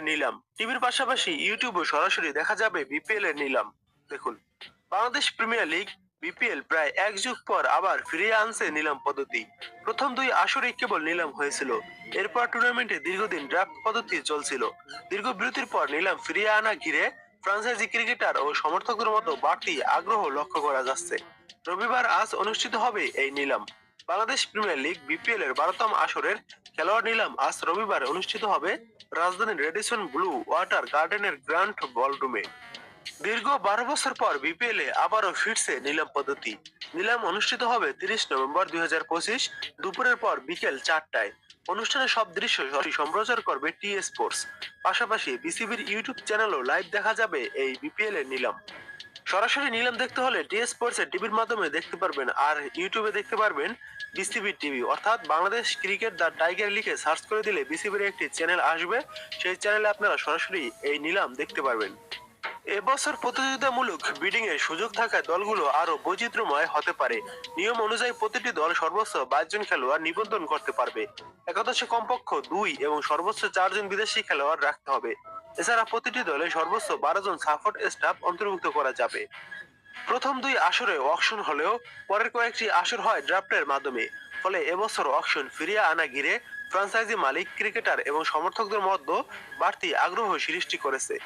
নিলাম। টিভির পাশাপাশি ইউটিউবে সরাসরি দেখা যাবে বিপিএল এর নিলাম। দেখুন, বাংলাদেশ প্রিমিয়ার লিগ বিপিএল প্রায় এক যুগ পর আবার ফিরিয়ে আনছে নিলাম পদ্ধতি। প্রথম দুই আসরে কেবল নিলাম হয়েছিল। এরপর টুর্নামেন্টে দীর্ঘদিন ড্রাফট পদ্ধতি চলছিল। দীর্ঘ বিরতির পর নিলাম ফিরিয়ে আনা ঘিরে ফ্রাঞ্চাইজি ক্রিকেটার ও সমর্থকদের মতো বাড়তি আগ্রহ লক্ষ্য করা যাচ্ছে। রবিবার আজ অনুষ্ঠিত হবে এই নিলাম। বাংলাদেশ প্রিমিয়ার লিগ বিপিএল এর 12তম আসরের খেলোয়াড় নিলাম আজ রবিবার অনুষ্ঠিত হবে রাজধানীর রেডিসন ব্লু ওয়াটার গার্ডেনের গ্র্যান্ড বলরুমে। দীর্ঘ 12 বছর পর বিপিএল এ আবারও ফিরছে নিলাম পদ্ধতি। নিলাম অনুষ্ঠিত হবে 30 নভেম্বর 2025 দুপুরের পর বিকেল 4টায়। অনুষ্ঠানের সব দৃশ্য সরাসরি সম্প্রচার করবে টি স্পোর্টস। পাশাপাশি বিসিবির ইউটিউব চ্যানেলও লাইভ দেখা যাবে এই বিপিএল এর নিলাম। সরাসরি নিলাম দেখতে হলে টি স্পোর্টস এর টিভির মাধ্যমে দেখতে পারবেন, আর ইউটিউবে দেখতে পারবেন বিসিবি টিভি, অর্থাৎ বাংলাদেশ ক্রিকেট দ্য টাইগার লিখে সার্চ করে দিলে বিসিবির একটি চ্যানেল আসবে। সেই চ্যানেলে আপনারা সরাসরি এই নিলাম দেখতে পারবেন। এবছর প্রতিযোগিতামূলক বিডিং এর সুযোগ থাকায় দলগুলো আরো বৈচিত্র্যময় হতে পারে। নিয়ম অনুযায়ী প্রতিটি দল সর্বোচ্চ 22 জন খেলোয়াড় নিবন্ধন করতে পারবে। একাদশে কমপক্ষ 2 এবং সর্বোচ্চ 4 জন বিদেশি খেলোয়াড় রাখতে হবে। এছাড়া প্রতিটি দলে সর্বোচ্চ 12 জন সাপোর্ট স্টাফ অন্তর্ভুক্ত করা যাবে। প্রথম দুই আসরে অকশন হলেও পরের কয়েকটি আসর হয় ড্রাফটের মাধ্যমে। ফলে এবছর অকশন ফিরিয়ে আনা ঘিরে ফ্রাঞ্চাইজি মালিক, ক্রিকেটার এবং সমর্থকদের মধ্যে বাড়তি আগ্রহ সৃষ্টি করেছে।